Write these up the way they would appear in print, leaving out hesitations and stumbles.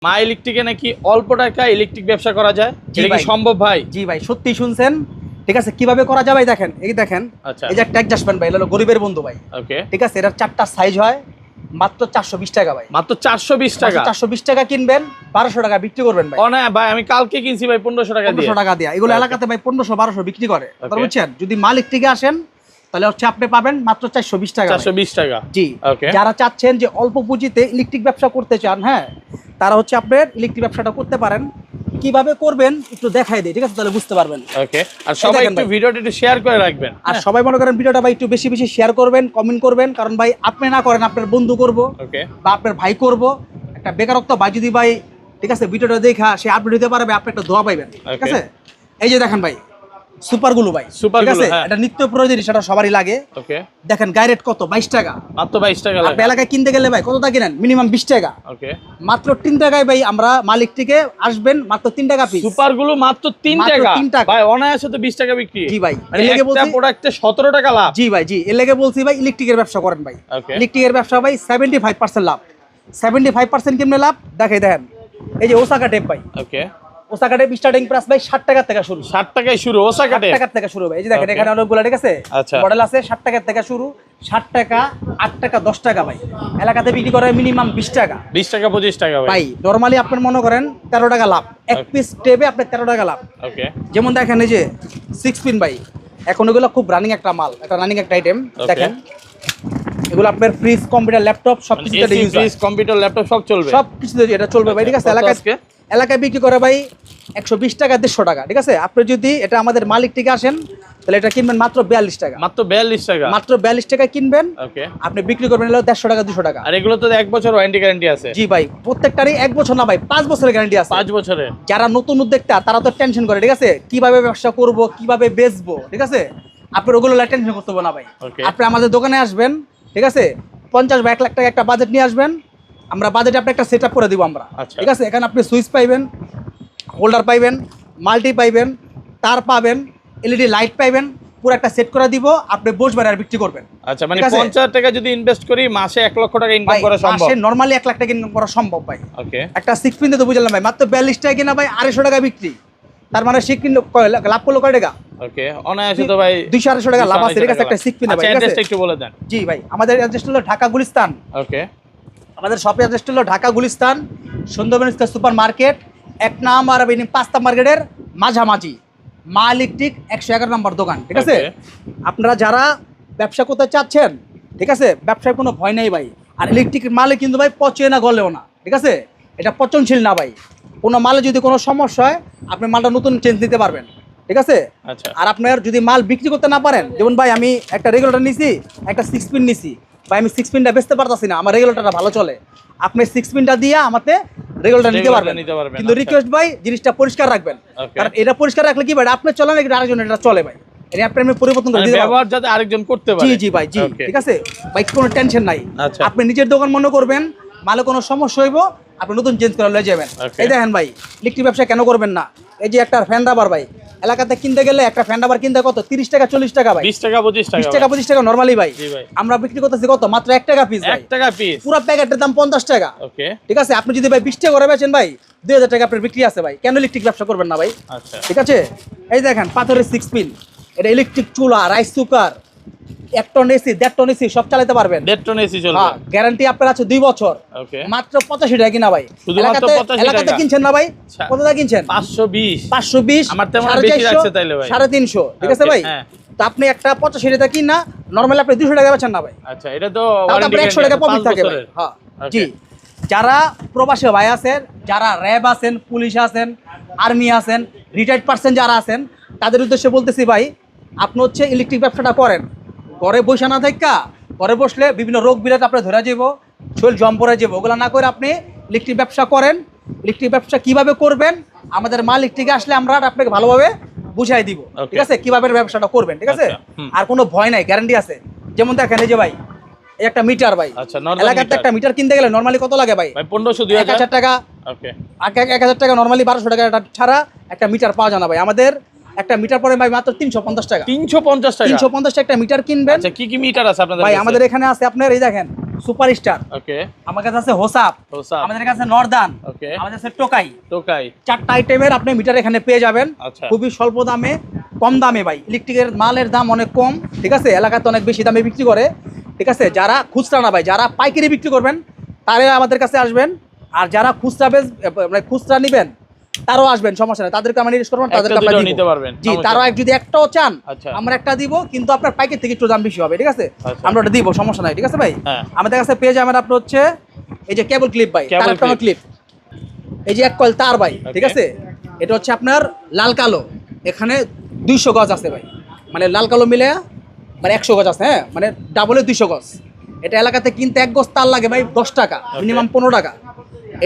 মা ইলেকট্রিকে নাকি অল্প টাকা ইলেকট্রিক ব্যবসা করা যায়, এটা কি সম্ভব ভাই? জি ভাই, সত্যি শুনছেন। ঠিক আছে, কিভাবে করা যায় ভাই দেখেন, এই দেখেন, আচ্ছা, এই যে একটা অ্যাডজাস্ট ফ্যান ভাই, এটা হলো গরিবের বন্ধু ভাই। ওকে, ঠিক আছে, এটার 4টা সাইজ হয়, মাত্র 420 টাকা ভাই। মাত্র 420 টাকা। 420 টাকা কিনবেন, 1200 টাকা বিক্রি করবেন ভাই। ও না ভাই, আমি কালকে কিনছি ভাই 1500 টাকা দিয়ে। 1500 টাকা দিয়ে এগুলো এলাকাতে ভাই 1500 1200 বিক্রি করে, বুঝছেন? যদি মালিক থেকে আসেন তাহলে হচ্ছে আপনি পাবেন মাত্র 420 টাকা। 420 টাকা, জি। ওকে। যারা চাচ্ছেন যে অল্প পুঁজিতে ইলেকট্রিক ব্যবসা করতে চান, হ্যাঁ, তারা হচ্ছে আপনার ইলেকট্রিক ব্যবসাটা করতে পারেন। কিভাবে করবেন একটু দেখাই দিই, ঠিক আছে? তাহলে বুঝতে পারবেন। ওকে, আর সবাই একটু ভিডিওটা একটু শেয়ার করে রাখবেন, আর সবাই মনে করেন ভিডিওটা ভাই একটু বেশি বেশি শেয়ার করবেন, কমেন্ট করবেন, কারণ ভাই আপনি না করেন আপনার বন্ধু করব, ওকে, বা আপনার ভাই করব। একটা বেকারত্ব ভাই যদি ভাই, ঠিক আছে, ভিডিওটা দেখা সে আপডেট দিতে পারবে, আপনি একটা দোয়া পাইবেন, ঠিক আছে? এই যে দেখেন ভাই, সুপার গ্লু ভাই, ঠিক আছে, এটা নিত্য প্রয়োজনীয়, সেটা সবারই লাগে। ওকে, দেখেন গায়ে রেট কত, 22 টাকা, মাত্র 22 টাকা। আপনি এলাকায় কিনতে গেলে ভাই কত টাকা কিনেন? মিনিমাম 20 টাকা। ওকে, মাত্র 3 টাকায় ভাই আমরা মালিক থেকে আসবেন, মাত্র 3 টাকা পিস। সুপার গুলো মাত্র 3 টাকা ভাই, অনায়াসে তো 20 টাকা বিক্রি। জি ভাই, মানে একটা প্রোডাক্টে 17 টাকা লাভ। জি ভাই, জি, এর লেগে বলছি ভাই ইলেকট্রিকের ব্যবসা করেন ভাই। ইলেকট্রিকের ব্যবসা ভাই 75% লাভ, 75% কেমনে লাভ দেখাই দেখেন। এই যে ওসাকা টেপ ভাই, ওকে, ওসাকা টেপ স্টার্টিং প্রাইস ভাই 60 টাকা থেকে শুরু। 60 টাকায় শুরু ওসাকা টেপ, 60 টাকা থেকে শুরু ভাই। এই যে দেখেন এখানে অনেকগুলো, ঠিক আছে, মডেল আছে। 60 টাকা থেকে শুরু, 60 টাকা, 8 টাকা, 10 টাকা ভাই। এলাকাতে বিক্রি করে মিনিমাম 20 টাকা, 20 টাকা 25 টাকা ভাই। নরমালি আপনার মনে করেন 13 টাকা লাভ, এক পিস টেপে আপনার 13 টাকা লাভ। ওকে, যেমন দেখেন এই যে 6 পিন ভাই, এখন এগুলো খুব রানিং একটা মাল, একটা রানিং একটা আইটেম। দেখেন এগুলো আপনার ফ্রিজ, কম্পিউটার, ল্যাপটপ সব কিছুতে ইউজ হয়। ফ্রিজ, কম্পিউটার, ল্যাপটপ সব চলবে, সব কিছুতে এটা চলবে ভাই, ঠিক আছে? এলাকায় বিক্রি করে ভাই 120 টাকা, 150 টাকা, ঠিক আছে? আপনি যদি এটা আমাদের মালিক থেকে আসেন তাহলে এটা কিনবেন মাত্র 42 টাকা, মাত্র 42 টাকা, মাত্র 42 টাকা কিনবেন। ওকে, আপনি বিক্রি করবেন হলো 150 টাকা, 200 টাকা। আর এগুলো তো 1 বছর ওয়ারেন্টি গ্যারান্টি আছে। জি ভাই, প্রত্যেকটারই 1 বছর না ভাই, 5 বছরের গ্যারান্টি আছে। 5 বছরের। যারা নতুন উদ্যোক্তা তারা তো টেনশন করে, ঠিক আছে, কিভাবে ব্যবসা করব, কিভাবে বেচবো, ঠিক আছে? আপনার ওগুলো টেনশন করতে হবে না ভাই। আপনি আমাদের দোকানে আসবেন, ঠিক আছে, 50 বা 1 লাখ টাকা একটা বাজেট নিয়ে আসবেন, আমরা বাজেটে আপনি একটা সেট আপ করে দিব আমরা, ঠিক আছে? এখানে আপনি সুইচ পাইবেন, হোল্ডার পাইবেন, মাল্টি পাইবেন, তার পাবেন, এলইডি লাইট পাইবেন, পুরো একটা সেট করে দিব। আপনি বসবেন আর বিক্রি করবেন। আচ্ছা, মানে 50 টাকা যদি ইনভেস্ট করি মাসে 1 লক্ষ টাকা ইনকাম করা সম্ভব? মাসে নরমালি 1 লাখ টাকা ইনকাম করা সম্ভব ভাই। ওকে, একটা 6 পিন তো বুঝলাম ভাই, মাত্র 42 টাকা কিনা ভাই, 250 টাকা বিক্রি। তার মানে সে কিনলো লাভ করলো কয় টাকা? ওকে, অনায়াসে তো ভাই 200-250 টাকা লাভ আছে, ঠিক আছে? একটা 6 পিন ভাই, ঠিক আছে? অ্যাড্রেসটা একটু বলে দেন। জি ভাই, আমাদের অ্যাড্রেস হলো ঢাকা গুলিস্তান। ওকে, আমাদের শপের অ্যাড্রেস হলো Dhaka Gulistan, Sundarban super market, 1 number 5 মার্কেটের মাঝামাঝি, মা ইলেকট্রিক 111 নম্বর দোকান, ঠিক আছে? আপনারা যারা ব্যবসা করতে চাচ্ছেন, ঠিক আছে, ব্যবসায় কোনো ভয় নেই ভাই। আর ইলেকট্রিক মালে কিন্তু ভাই পচে না, গলেও না, ঠিক আছে? এটা পচনশীল না ভাই। কোনো মালে যদি কোনো সমস্যা হয় আপনি মালটা নতুন চেঞ্জ দিতে পারবেন, ঠিক আছে? আর আপনার যদি মাল বিক্রি করতে না পারেন, যেমন ভাই আমি একটা রেগুলেটর নিছি, একটা 6 পিন নিছি ভাই, আমি 6 পিনটা বেচতে পারতাছি না, আমার রেগুলেটরটা ভালো চলে, আপনি 6 পিনটা দিয়ে আমাকে রেগুলেটর নিতে পারবেন। কিন্তু রিকোয়েস্ট ভাই, জিনিসটা পরিষ্কার রাখবেন, কারণ এটা পরিষ্কার রাখলে কি ভাই, আপনি চলে না, আরেকজন এটা চলে ভাই, এটা আপনি পরিবর্তন করে দিতে পারবেন, ব্যবহার যাতে আরেকজন করতে পারে। জি জি ভাই, জি, ঠিক আছে ভাই, কোনো টেনশন নাই। আপনি নিজের দোকান মনে করবেন, মালে কোনো সমস্যা হইব আপনি নতুন চেঞ্জ করে লয়ে যাবেন। এই দেখেন ভাই, ইলেকট্রিক ব্যবসা কেন করবেন না? এই যে একটা ফ্যান রাবার ভাই, এলাকাতে কিনতে গেলে একটা ফ্যান রাবার কিনতে কত? 30 টাকা, 40 টাকা ভাই, 20 টাকা 25 টাকা, 20 টাকা 25 টাকা নরমালি ভাই। আমরা বিক্রি করতেছি কত? মাত্র 1 টাকা পিস, 1 টাকা পিস, পুরো প্যাকেটের দাম 50 টাকা। ওকে, ঠিক আছে? আপনি যদি ভাই 20 টাকা করে বেচেন ভাই, 2000 টাকা আপনার বিক্রি আছে ভাই, কেন ইলেকট্রিক ব্যবসা করবেন না ভাই? আচ্ছা, ঠিক আছে? এই দেখেন পাথরের 6 পিন, এটা ইলেকট্রিক চুলা, rice cooker, 1 ton AC, 1.5 ton AC সব চালাতে পারবেন। 1.5 টন এসি চলবে, হ্যাঁ, গ্যারান্টি আপনার আছে 2 বছর। ওকে, মাত্র 85 টাকা কিনা ভাই, এলাকাতে কিনছেন না ভাই? কত টাকা কিনছেন? 520 আমার তেমন বেশি রাখছে তাইলে ভাই 350, ঠিক আছে ভাই? তো আপনি একটা 85 টাকা কিনা নরমালি আপনি 200 টাকা বেচেন না ভাই। আচ্ছা, এটা তো ওয়ারেন্টি 100 টাকা প্রফিট থাকে ভাই। হ্যাঁ, জি। যারা প্রবাসী ভাই আছেন, যারা র‍্যাব আছেন, পুলিশ আছেন, আর্মি আছেন, রিটায়ার্ড পারসন যারা আছেন, তাদের উদ্দেশ্যে বলতেছি ভাই, আপনি হচ্ছে ইলেকট্রিক ব্যবসাটা করেন, ঘরে বসে না থাকা, ঘরে বসলে বিভিন্ন রোগ বিরাট আপনি ধরে যাব, শরীর জম পড়ে যাব, ওগুলো না করে আপনি ইলেকট্রিক ব্যবসা করেন। ইলেকট্রিক ব্যবসা কিভাবে করবেন আমাদের মাল ইলেকট্রিকে আসলে আমরা আপনাকে ভালোভাবে বুঝাই দিব, ঠিক আছে, কিভাবে ব্যবসাটা করবেন, ঠিক আছে? আর কোনো ভয় নাই, গ্যারান্টি আছে। যেমন দেখেন এই যে ভাই, এই একটা মিটার ভাই, এলাকাতে একটা মিটার কিনতে গেলে নরমালি কত লাগে ভাই? 1500 2000 1000 টাকা। ওকে, 1000 টাকা নরমালি 1200 টাকা ছাড়া একটা মিটার পাওয়া যায় না ভাই। আমাদের একটা মিটার পরে ভাই মাত্র 350 টাকা। 350 টাকা। 350 টাকা একটা মিটার কিনবেন। আচ্ছা কি কি মিটার আছে আপনাদের ভাই কাছে? আমাদের এখানে আছে আপনার এই দেখেন সুপারস্টার, ওকে, আমার কাছে আছে হোসাপ, হোসাপ, আমাদের কাছে নর্দান, ওকে, আমাদের কাছে টোকাই। টোকাই। 4টা আইটেমের আপনি মিটার এখানে পেয়ে যাবেন। আচ্ছা। খুবই স্বল্প দামে, কম দামে ভাই। ইলেকট্রিকের মালের দাম অনেক কম, ঠিক আছে, এলাকাতে অনেক বেশি দামে বিক্রি করে, ঠিক আছে। যারা খুচরা না ভাই, যারা পাইকারি বিক্রি করবেন তারা আমাদের কাছে আসবেন, আর যারা খুচরা মানে খুচরা নেবেন তারাও আসবেন, সমস্যা নেই, তাদেরকে আমরা নির্দেশ করবো, তাদেরকে আমরা দিব। নিতে পারবেন। জি, তারাও যদি একটাও চান আচ্ছা। আমরা একটা দিব, কিন্তু আপনার পাইকারি থেকে একটু দাম বেশি হবে, ঠিক আছে, আচ্ছা। আমরা ওটা দিব, সমস্যা নাই, ঠিক আছে ভাই। হ্যাঁ। আমাদের কাছে পেয়ে যাবেন আপনি হচ্ছে এই যে কেবল ক্লিপ ভাই, কেবল তার ক্লিপ, এই যে এক কয়েল তার ভাই, ঠিক Okay. আছে। এটা হচ্ছে আপনার লাল কালো, এখানে 200 গজ আছে ভাই, মানে লাল কালো মিলে মানে 100 গজ আছে, হ্যাঁ, মানে ডাবলে 200 গজ। এটা এলাকাতে কিনতে 1 গজ তার লাগে ভাই 10 টাকা, মিনিমাম 15 টাকা।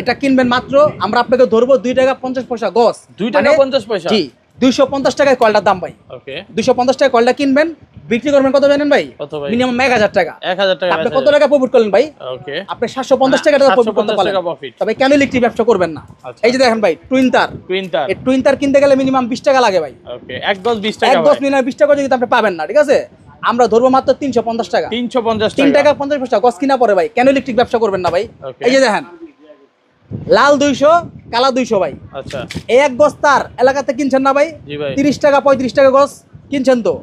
এটা কিনবেন মাত্র, আমরা আপনাকে ধরবো 2 টাকা 50 পয়সা গজ। 2 টাকা 50 পয়সা? জি, 250 টাকায় কয়লার দাম ভাই। ওকে, 250 টাকা কয়লা কিনবেন, বিক্রি করবেন কত জানেন ভাই? কত ভাই? মিনিমাম 1000 টাকা। 1000 টাকা। আপনি কত টাকা প্রফিট করলেন ভাই? ওকে, আপনি 750 টাকা প্রফিট করতে 750 পারলেন। টাকা প্রফিট। তবে কেন ইলেকট্রিক ব্যবসা করবেন না? আচ্ছা। এই যে দেখেন ভাই টুইন তার, টুইন তার। এই টুইন তার কিনতে গেলে মিনিমাম 20 টাকা লাগে ভাই। ওকে, 1 গজ 20 টাকা। 1 গজ মিনিমাম 20 টাকা যদি আপনি পাবেন না, ঠিক আছে, আমরা ধরবো মাত্র 350 টাকা। 350 3 টাকা। টাকা 50 পয়সা গজ কিনা পরে ভাই, কেন ইলেকট্রিক ব্যবসা করবেন না ভাই? Okay. এই যে দেখেন লাল 200, কালা 200 ভাই। আচ্ছা। এই 1 গজ তার এলাকাতে কিনছেন না ভাই? জি ভাই। 30 টাকা 35 টাকা গজ কিনছেন তো,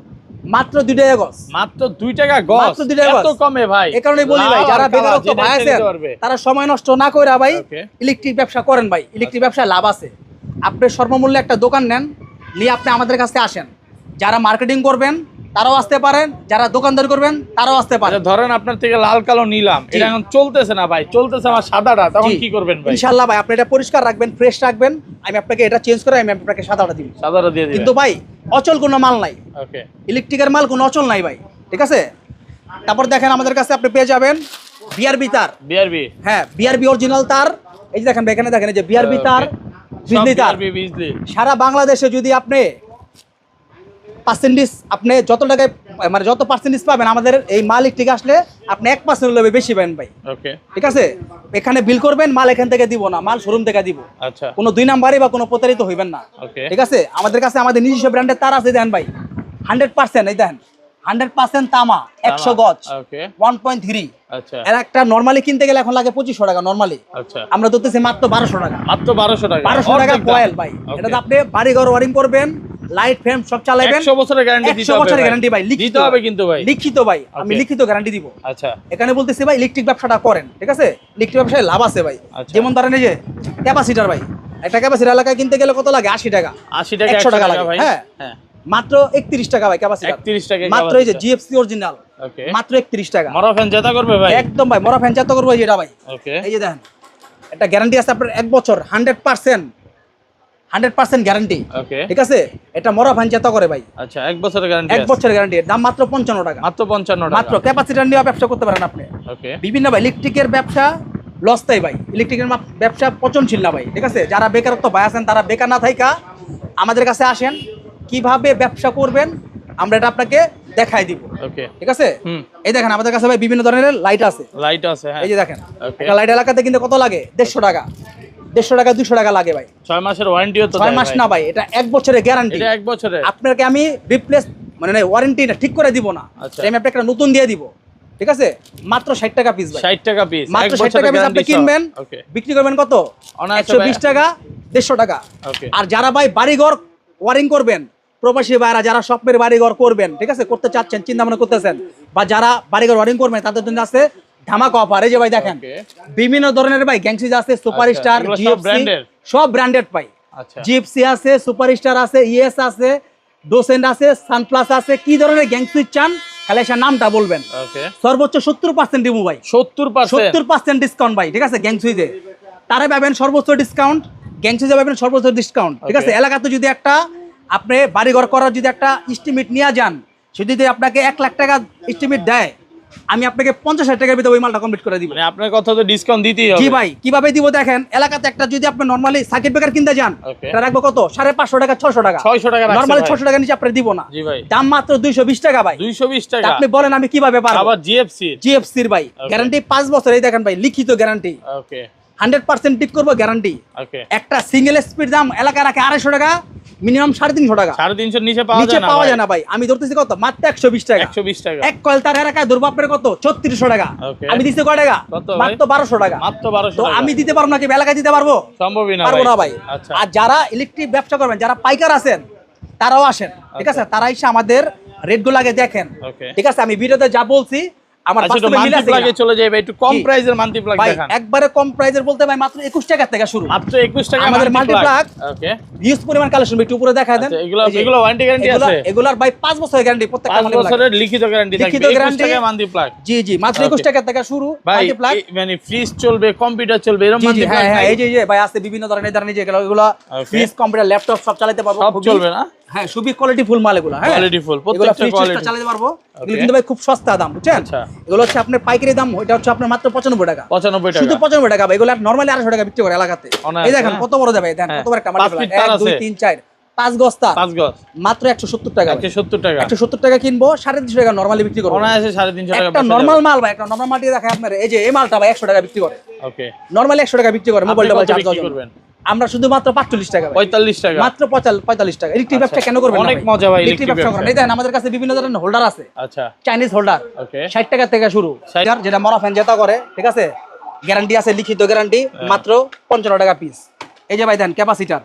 মাত্র 2 টাকা গজ। মাত্র 2 টাকা গজ। মাত্র 2 টাকা গজ। এত কমে ভাই? এই কারণে বলি ভাই, লাল যারা আর কালা বেকারত্ব যেটা ভাই ইচ্ছা আছেন নিতে পারবে। তারা সময় নষ্ট না কইরা ভাই Okay. ইলেকট্রিক ব্যবসা করেন ভাই। ইলেকট্রিক ব্যবসায় লাভ আছে। আপনি সর্বমূল্যে একটা দোকান নেন, নিয়ে আপনি আমাদের কাছে আসেন। যারা মার্কেটিং করবেন তারাও আসতে পারেন, যারা দোকানদারি করবেন তারাও আসতে পারেন। আচ্ছা, ধরেন আপনার থেকে লাল কালো নিলাম, জি। এটা এখন চলতেছে না ভাই, চলতেছে আমার সাদাটা, তখন জি। কি করবেন ভাই? ইনশাআল্লাহ ভাই আপনি এটা পরিষ্কার রাখবেন, ফ্রেশ রাখবেন, আমি আপনাকে এটা চেঞ্জ করে আমি আপনাকে সাদাটা দিব। সাদাটা দিয়ে দিবেন। কিন্তু ভাই অচল কোনো মাল নাই, ওকে, ইলেকট্রিকের মাল কোনো অচল নাই ভাই, ঠিক আছে। তারপর দেখেন আমাদের কাছে আপনি পেয়ে যাবেন বিআরবি তার। বিআরবি। হ্যাঁ, বিআরবি অরিজিনাল তার। এই যে দেখেন ভাই, এখানে দেখেন এই যে বিআরবি তার, বিজলি তার। বিআরবি বিজলি। সারা বাংলাদেশে যদি আপনি পার্সেন্টেজ, আপনি যত টাকায় মানে যত পার্সেন্টেজ পাবেন আমাদের এই মাল ইলেকট্রিক আসলে আপনি 1% হলে বেশি পাবেন ভাই, ওকে, ঠিক আছে। এখানে বিল করবেন, মাল এখান থেকে দিব না, মাল শোরুম থেকে দিব। আচ্ছা, কোনো 2 নাম্বারই বা কোনো প্রতারিত হইবেন না, ওকে, ঠিক আছে। আমাদের কাছে আমাদের নিজস্ব ব্র্যান্ডের তার আছে, দেন ভাই 100%, এই দেখেন 100% তামা, 100 গজ, ওকে, 1.3। আচ্ছা, এর একটা নরমালি কিনতে গেলে এখন লাগে 2500 টাকা নরমালি, আচ্ছা, আমরা ধরতেছি মাত্র 1200 টাকা। মাত্র 1200 টাকা। 1200 টাকা অর্ধেক দাম। কয়েল ভাই। Okay. এটাতে আপনি বাড়ি ঘর ওয়ারিং করবেন, লাইট ফ্রেম সব চালাবেন, 100 বছরের গ্যারান্টি দিতে 100 হবে বছরের গ্যারান্টি ভাই, দিতে হবে কিন্তু ভাই। লিখিত ভাই, আমি Okay. লিখিত গ্যারান্টি দিব। আচ্ছা, এখানে বলতেছি ভাই ইলেকট্রিক ব্যবসাটা করেন, ঠিক আছে, ইলেকট্রিক ব্যবসায় লাভ আছে ভাই। আচ্ছা। যেমন ধরেন এই যে ক্যাপাসিটার ভাই, একটা ক্যাপাসিটার এলাকায় কিনতে গেলে কত লাগে? 80 টাকা, 80 টাকা 100 টাকা লাগে, ভাই। হ্যাঁ, হ্যাঁ, মাত্র 31 টাকা ভাই ক্যাপাসিটার। 31 টাকা মাত্র এই যে capacity। জিএফসি অরিজিনাল, ওকে, মাত্র 31 টাকা। মরা ফ্যান জেতা করবে ভাই? একদম ভাই, মরা ফ্যান চাত করবো যেটা ভাই। ওকে, এই যে দেখেন একটা গ্যারান্টি আছে আপনার 1 বছর, 100% গ্যারান্টি, ওকে, ঠিক আছে। এটা মরা ফ্যান চাত করে ভাই, আচ্ছা, 1 বছরের গ্যারান্টি 1 বছরের গ্যারান্টি, দাম মাত্র 55 টাকা। মাত্র 55 টাকা। মাত্র ক্যাপাসিটার নিয়ে ব্যবসা করতে পারেন আপনি। ওকে, বিভিন্ন ভাই ইলেকট্রিকের ব্যবসা লস তাই ভাই, ইলেকট্রিকের ব্যবসা পচনশীল না ভাই, ঠিক আছে। যারা বেকারত্ব ভাই আছেন তারা বেকার না থাইকা আমাদের কাছে আসেন, কিভাবে ব্যবসা করবেন আমরা এটা আপনাকে দেখাই দিব, ওকে, ঠিক আছে। হুম, এই দেখেন আমাদের কাছে ভাই বিভিন্ন ধরনের লাইট আছে, লাইট আছে, হ্যাঁ, এই যে দেখেন Okay. একটা লাইট এলাকাতে কিন্তু কত লাগে? 150 টাকা, 150 টাকা 200 টাকা লাগে ভাই। 6 মাসের ওয়ারেন্টিও তো 6 দেয় মাস ভাই। না ভাই, এটা 1 বছরের গ্যারান্টি। এটা 1 বছরের। আপনাকে আমি রিপ্লেস মানে ওয়ারেন্টি না, ঠিক করে দিব না, আচ্ছা। আমি আপনাকে একটা নতুন দিয়ে দিব, ঠিক আছে। মাত্র 60 টাকা পিস ভাই, 60 টাকা পিস। মাত্র 60 টাকা পিস আপনি কিনবেন, ওকে, বিক্রি করবেন কত? অনায়াসে 120 টাকা, 150 টাকা। ওকে, আর যারা ভাই বাড়িঘর ওয়ারিং করবেন, প্রবাসী ভাইরা যারা স্বপ্নের বাড়িঘর করবেন, ঠিক আছে, করতে চাচ্ছেন, চিন্তা ভাবনা করতেছেন, বা যারা বাড়িঘর ওয়ারিং করবেন তাদের জন্য আছে ধামাকা অফার। এই যে ভাই দেখেন Okay. বিভিন্ন ধরনের ভাই গ্যাংসিজ আছে, সুপারস্টার, এগুলো সব জিএফসি, branded? সব ব্র্যান্ডেড পাই। আচ্ছা, জিএফসি আছে, সুপারস্টার আছে, ইএস আছে, ডোসেন্ট আছে, সানপ্লাস আছে। কি ধরনের গ্যাংসুইচ চান খালি এসে নামটা বলবেন, ওকে, সর্বোচ্চ 70% দিব ভাই, 70%। 70% ডিসকাউন্ট ভাই, ঠিক আছে। গ্যাংসুইজে তারা পাবেন সর্বোচ্চ ডিসকাউন্ট, গ্যাংসুইজে পাবেন সর্বোচ্চ ডিসকাউন্ট, ঠিক আছে। Okay. এলাকাতে যদি একটা আপনি বাড়িঘর করার যদি একটা এস্টিমেট নিয়ে যান, সে যদি আপনাকে 1 লাখ টাকা এস্টিমেট দেয়, আমি আপনাকে 50,000 টাকার ভিতরে ওই মালটা কমপ্লিট করে দিব। মানে আপনার কথা তো ডিসকাউন্ট দিতেই হবে। জি ভাই, কিভাবে দিব দেখেন, এলাকাতে একটা যদি আপনি নরমালি সার্কিট ব্রেকার কিনতে যান, Okay. এটা রাখবো কত? 550 টাকা, 600 টাকা, 600 টাকা রাখছে নরমালি ভাই। 600 টাকা নিচে আপনি দিব না। জি ভাই। দাম মাত্র 220 টাকা ভাই। 220 টাকা। আপনি বলেন আমি কিভাবে পারবো? আবার জিএফসি। জিএফসির ভাই Okay. গ্যারান্টি 5 বছর, এই দেখেন ভাই লিখিত গ্যারান্টি, ওকে, 100% ঠিক করবো গ্যারান্টি। ওকে, একটা সিঙ্গেল স্পিড দাম এলাকা রাখে 250 টাকা, মিনিমাম 350 টাকা। 350 নিচে পাওয়া নিচে যায় না পাওয়া ভাই। যায় না ভাই। আমি ধরতেছি কত, মাত্র 120 টাকা। 120 টাকা। এক কয়েল তার এলাকায় ধরবো আপনার কত, 3400 টাকা। Okay. আমি দিচ্ছি কয় টাকা, কত ভাই? মাত্র 1200 টাকা। মাত্র 1200 তো টাকা। আমি দিতে পারবো নাকি এলাকায় দিতে পারবো? সম্ভবই না পারবো না ভাই। আচ্ছা। আর যারা ইলেকট্রিক ব্যবসা করবেন, যারা পাইকার আছেন, তারাও আসেন, ঠিক আছে? তারা এসে আমাদের রেটগুলো আগে দেখেন, Okay. ঠিক আছে? আমি ভিডিওতে যা বলছি আমার আচ্ছা, তো বাস্তবে মিল মান্থলি আছে প্লাগে কিনা? চলে যাই ভাই, একটু কম জি। প্রাইসের মান্থলি প্লাগ ভাই দেখান। একবারে কম প্রাইসের বলতে ভাই মাত্র 21 টাকা থেকে শুরু। মাত্র 21 টাকা আমাদের মাল্টি multi প্লাগ। plug ওকে। হিউজ পরিমাণ কালেকশন একটু উপরে দেখায় দেন। আচ্ছা, এগুলো এই যে, এগুলো ওয়ারেন্টি গ্যারান্টি আছে? এগুলার ভাই 5 বছরের গ্যারান্টি প্রত্যেকটা 5 multi plug। বছরের লিখিত গ্যারান্টি থাকবে। লিখিত 21 guarantee। টাকা মান্থলি প্লাগ। জি জি, মাত্র 21 Okay. টাকা থেকে শুরু ভাই multi plug। মানে ফ্রিজ চলবে, কম্পিউটার চলবে, এরকম জি জি, মান্থলি হ্যাঁ প্লাগ হ্যাঁ, নাই? এই যে ভাই আছে বিভিন্ন ধরনের ধরনের যেগুলো এগুলো Okay. ফ্রিজ, কম্পিউটার, ল্যাপটপ সব চালাতে পারবো। সব খুবই- চলবে না? হ্যাঁ, খুবই কোয়ালিটি ফুল মাল এগুলো। হ্যাঁ, Quality full, এগুলো প্রত্যেকটা ফ্রিজ quality। চালাতে পারবো। এগুলো Okay. কিন্তু ভাই খুব সস্তা দাম, বুঝছেন? আচ্ছা। এগুলো হচ্ছে আপনার পাইকারি দাম, ওইটা হচ্ছে আপনার মাত্র 95 টাকা। 95 শুধু টাকা। 95 টাকা ভাই। এগুলো নরমালি 250 টাকা বিক্রি করে এলাকাতে। অনায়াসে, এই দেখেন হ্যাঁ। কত বড় দেবে, দেখেন হ্যাঁ। কত বড় একটা 5 মাল্টিপ্লাই, ফিট তার 1 2 আছে। 3 4 5 গজ তার, 5 গজ। মাত্র 170 টাকা ভাই। 170 টাকা। 170 টাকা কিনবো, 350 টাকা নরমালি বিক্রি করবো। অনায়াসে 350 টাকা একটা বেচা নরমাল যাবে। মাল ভাই, একটা নরমাল মাল দিয়ে দেখায় আপনার, এই যে এই মালটা ভাই 100 টাকা বিক্রি করে। ওকে। নরমালি 100 টাকা বিক্রি করে মোবাইল আপনি টোবাইল কত চার্জ বিক্রি দেওয়ার জন্য। করবেন? আমরা শুধুমাত্র 45 টাকা ভাই। 45 টাকা। মাত্র 45 টাকা। ইলেকট্রিক আচ্ছা। ব্যবসা কেন করবেন না অনেক ভাই? মজা ভাই ইলেকট্রিক electric ব্যবসা করেন। ব্যবসা। এই দেখেন আমাদের কাছে বিভিন্ন ধরনের হোল্ডার আছে, আচ্ছা। Chinese holder. ওকে। 60 টাকা থেকে শুরু। 60 যেটা মরা ফ্যান যেটা করে, ঠিক আছে? গ্যারান্টি আছে, লিখিত গ্যারান্টি, মাত্র 55 টাকা পিস। এই যে ভাই দেন ক্যাপাসিটার,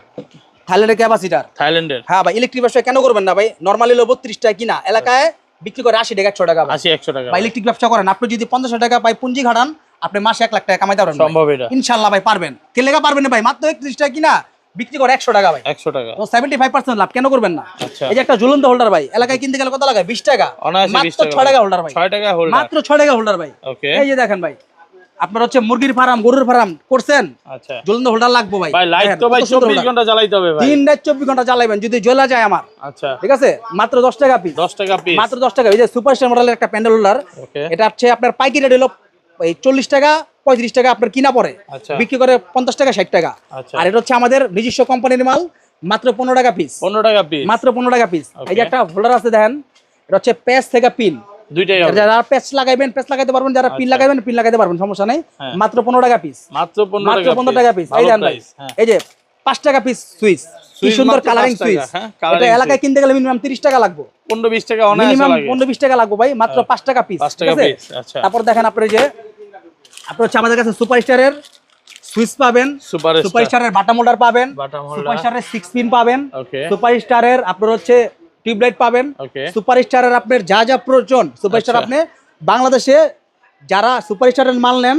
থাইল্যান্ডের ক্যাপাসিটার। থাইল্যান্ডের। হ্যাঁ ভাই, ইলেকট্রিক ব্যবসা কেন করবেন না ভাই? নরমালি হলো 32 টাকা কিনা, এলাকায় বিক্রি করে 80 টাকা 100 টাকা ভাই। 80 100 টাকা। ভাই ইলেকট্রিক ব্যবসা করেন, আপনি যদি 50 টাকা পাই পুঁজি ঘাটান, আপনি মাসে 1 লাখ টাকা কামাইতে পারবেন ভাই। সম্ভব এটা? ইনশাআল্লাহ ভাই পারবেন। কে লেগা পারবেন না ভাই? মাত্র 31 টাকা কিনা বিক্রি করে 100 টাকা ভাই। 100 টাকা। তো 75% লাভ কেন করবেন না? আচ্ছা। এই যে একটা ঝুলন্ত হোল্ডার ভাই, এলাকায় কিনতে গেলে কত লাগায়? 20 টাকা। অনায়াসে 20 মাত্র টাকা। 6 টাকা হোল্ডার ভাই। 6 টাকা হোল্ডার। মাত্র 6 টাকা হোল্ডার ভাই। ওকে। এই যে দেখেন ভাই, আপনার হচ্ছে মুরগির ফার্ম, গরুর ফার্ম করছেন, আচ্ছা। ঝুলন্ত হোল্ডার লাগবে ভাই। ভাই লাইট দেখেন, তো ভাই কত সুন্দর 24 holder। ঘন্টা চালাইতে হবে ভাই। দিন রাত 24 ঘন্টা চালাবেন, যদি জ্বলা যায় আমার, আচ্ছা। ঠিক আছে? মাত্র 10 টাকা পিস। 10 টাকা পিস। মাত্র 10 টাকা। এই যে সুপারস্টার মডেলের একটা প্যান্ডেল হোল্ডার, ওকে। এটা হচ্ছে আপনার পাইকারি রেট হলো এই 40 টাকা 35 টাকা আপনার কিনা পড়ে, আচ্ছা। বিক্রি করে 50 টাকা 60 টাকা। আচ্ছা। আর এটা হচ্ছে আমাদের নিজস্ব কোম্পানির মাল, মাত্র 15 টাকা পিস। 15 টাকা পিস। মাত্র 15 টাকা পিস। Okay. এই যে একটা হোল্ডার আছে দেখেন, এটা হচ্ছে প্যাচ থেকে পিন। দুইটাই হবে। যারা প্যাচ লাগাইবেন প্যাচ লাগাইতে পারবেন, যারা পিন আচ্ছা। লাগাইবেন পিন লাগাইতে পারবেন, সমস্যা নেই। হ্যাঁ। মাত্র 15 টাকা পিস। মাত্র 15 মাত্র টাকা। 15 টাকা পিস। এই দেন ভাই, হ্যাঁ। এই যে 5 টাকা পিস সুইচ, কি সুইচ সুন্দর মাত্র কালারিং 5 টাকা, সুইচ। হ্যাঁ, এটা coloring এলাকায় সুইচ। কিনতে গেলে মিনিমাম 30 টাকা লাগবে, 15-20 টাকা অনায়াসে মিনিমাম লাগে। 15-20 টাকা লাগবে ভাই, মাত্র 5 টাকা পিস। 5 টাকা পিস। আচ্ছা। তারপর দেখেন আপনার যে আপনার হচ্ছে আমাদের কাছে সুপারস্টারের সুইচ পাবেন, সুপারস্টার। সুপারস্টারের বাটাম হোল্ডার পাবেন, বাটাম হোল্ডার। সুপারস্টারের 6 পিন পাবেন, ওকে। সুপারস্টারের আপনার হচ্ছে টিউবলাইট পাবেন, ওকে। সুপারস্টারের আপনার যা যা প্রয়োজন সুপারস্টার। আচ্ছা। আপনি বাংলাদেশে যারা সুপারস্টারের মাল নেন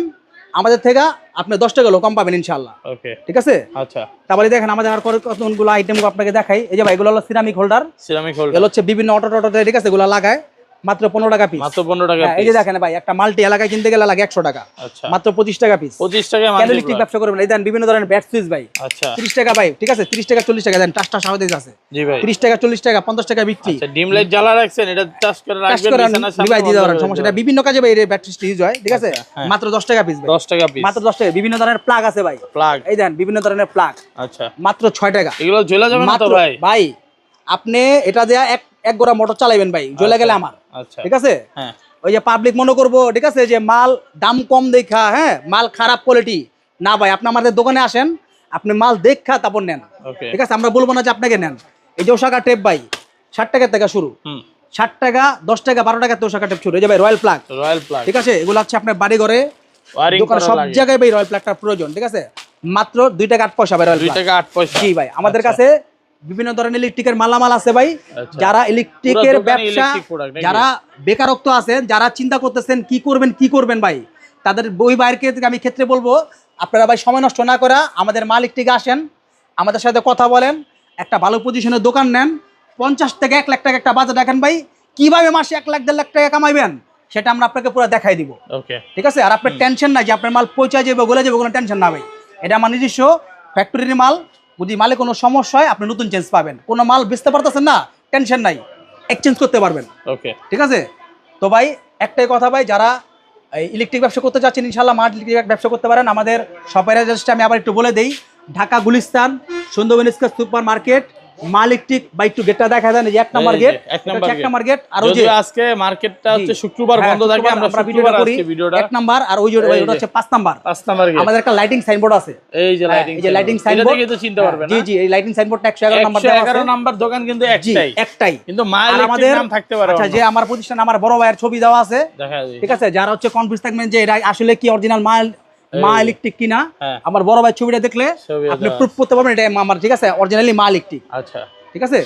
আমাদের থেকে, আপনি 10 টাকা কম পাবেন ইনশাআল্লাহ, ওকে। ঠিক আছে? আচ্ছা। তারপরে দেখেন আমাদের আর কতগুলো আইটেম আপনাকে দেখাই। এই যে ভাই, এগুলো হলো সিরামিক হোল্ডার, সিরামিক এগুলো হোল্ডার। হচ্ছে বিভিন্ন অটো টটোতে, ঠিক আছে? এগুলো লাগায় মাত্র 15 টাকা পিস। মাত্র 15 টাকা হ্যাঁ, এই পিস। যে দেখেন ভাই, একটা মাল্টি এলাকায় কিনতে গেলে লাগে 100 টাকা, আচ্ছা। মাত্র 25 টাকা পিস। 25 টাকা কেন মাল্টি ইলেকট্রিক প্লাগ। ব্যবসা করবেন? এই দেন বিভিন্ন ধরনের ব্যাট সুইচ ভাই, আচ্ছা। 30 টাকা ভাই, ঠিক আছে? 30 টাকা 40 টাকা দেন, টাচটা সাহায্য আছে, জি ভাই। 30 টাকা 40 টাকা 50 টাকা বিক্রি। আচ্ছা, ডিম লাইট জ্বালা রাখছেন, এটা টাচ করে টাচ রাখবেন করে বিছানার সামনে ডিভাইস দিতে পারেন, বন্ধ করে সমস্যা দিতে নেই। বিভিন্ন কাজে ভাই এই ব্যাট সুইচটা ইউজ হয়, ঠিক আছে? আচ্ছা, হ্যাঁ। মাত্র 10 টাকা পিস ভাই, 10 টাকা পিস। মাত্র 10 টাকা। বিভিন্ন ধরনের প্লাগ আছে ভাই, প্লাগ। এই দেন বিভিন্ন ধরনের প্লাগ, আচ্ছা। মাত্র 6 টাকা। এগুলো জ্বলা যাবে না তো মাত্র ভাই? ভাই আপনি এটা দেয়া এক গোড়া মোটর চালাবেন ভাই, জ্বলে গেলে আমার, আচ্ছা। ঠিক আছে? হ্যাঁ। ওই যে পাবলিক মনে করবো, ঠিক আছে, যে মাল দাম কম দেখা, হ্যাঁ, মাল খারাপ কোয়ালিটি না ভাই। আপনি আমাদের দোকানে আসেন, আপনি মাল দেখা তারপর নেন, ওকে। ঠিক আছে? আমরা বলবো না যে আপনাকে নেন। এই যে ওশাকা টেপ ভাই 60 টাকা থেকে শুরু, হুম। 60 টাকা 10 টাকা 12 টাকা ওশাকা টেপ শুরু। এই যে ভাই রয়্যাল প্লাগ, রয়্যাল প্লাগ। ঠিক আছে? এগুলো হচ্ছে আপনার বাড়ি ঘরে ওয়ারিং দোকানে করা সব লাগে। জায়গায় ভাই রয়্যাল প্লাগটা প্রয়োজন, ঠিক আছে? মাত্র 2 টাকা 8 পয়সা ভাই রয়্যাল 2 প্লাগ। টাকা 8 পয়সা। জি ভাই, আমাদের আচ্ছা। কাছে বিভিন্ন ধরনের ইলেকট্রিকের মালামাল আছে ভাই। আচ্ছা। যারা ইলেকট্রিকের পুরো দোকানে ব্যবসা, electric product নাকি? যারা বেকারত্ব আছেন, যারা চিন্তা করতেছেন কি করবেন ভাই, তাদের ওই বাইরকে আমি ক্ষেত্রে বলবো, আপনারা ভাই সময় নষ্ট না করা আমাদের মালিক থেকে আসেন, আমাদের সাথে কথা বলেন, একটা ভালো পজিশনের দোকান নেন, 50 থেকে 1 লাখ টাকা একটা বাজার দেখেন ভাই, কিভাবে মাসে 1 লাখ 1.5 লাখ টাকা কামাইবেন সেটা আমরা আপনাকে পুরো দেখাই দিব, ওকে। ঠিক আছে? আর আপনার টেনশন নাই যে আপনার মাল পৌঁছায় যাবে গলে যাবে, কোনো টেনশন না ভাই। এটা আমার নিজস্ব ফ্যাক্টরির মাল, যদি মালে কোনো সমস্যা হয় আপনি নতুন চেঞ্জ পাবেন। কোনো মাল বেচতে পারতেছেন না, টেনশন নাই, এক্সচেঞ্জ করতে পারবেন, ওকে। ঠিক আছে? তো ভাই একটাই কথা ভাই, যারা ইলেকট্রিক ব্যবসা করতে চাচ্ছেন ইনশাআল্লাহ মার্ট ইলেকট্রিক ব্যবসা করতে পারেন। আমাদের শপের অ্যাড্রেসটা আমি আবার একটু বলে দেই, Dhaka Gulistan Sundarban square super market মা ইলেকট্রিক বা একটু গেটটা দেখা দেন, এই যে 1 নাম্বার এই যে, গেট, এক নাম্বার এক গেট। Number gate. আর ওই যে যদিও আজকে মার্কেটটা হচ্ছে শুক্রবার হ্যাঁ, বন্ধ থাকে, আমরা ভিডিওটা শুক্রবার করি আজকে ভিডিওটা 1 নাম্বার, আর ওই যে এই ওটা যে। হচ্ছে 5 নাম্বার। 5 number gate. আমাদের একটা লাইটিং সাইনবোর্ড আছে, এই যে লাইটিং, এই যে লাইটিং এটা সাইনবোর্ড, থেকে তো চিনতে পারবেন জি না। জি, এই লাইটিং সাইনবোর্ডটা 111 নাম্বার দেওয়া আছে। 111 নাম্বার দোকান কিন্তু জি, একটাই, একটাই। কিন্তু মা আর ইলেকট্রিক আমাদের নাম থাকতে পারে। আচ্ছা, যে আমার প্রতিষ্ঠান, আমার বড় ভাইয়ের ছবি দেওয়া আছে, দেখা যায়। ঠিক আছে, যারা হচ্ছে কনফিউজ থাকবেন যে এটা আসলে কি অরিজিনাল মা ইলেকট্রিক কিনা, হ্যাঁ। আমার বড় ভাইয়ের ছবিটা দেখলে ছবি আপনি দেওয়া প্রুফ করতে পারবেন এটা আমার, ঠিক আছে, অরিজিনালি মা ইলেকট্রিক, আচ্ছা। ঠিক আছে।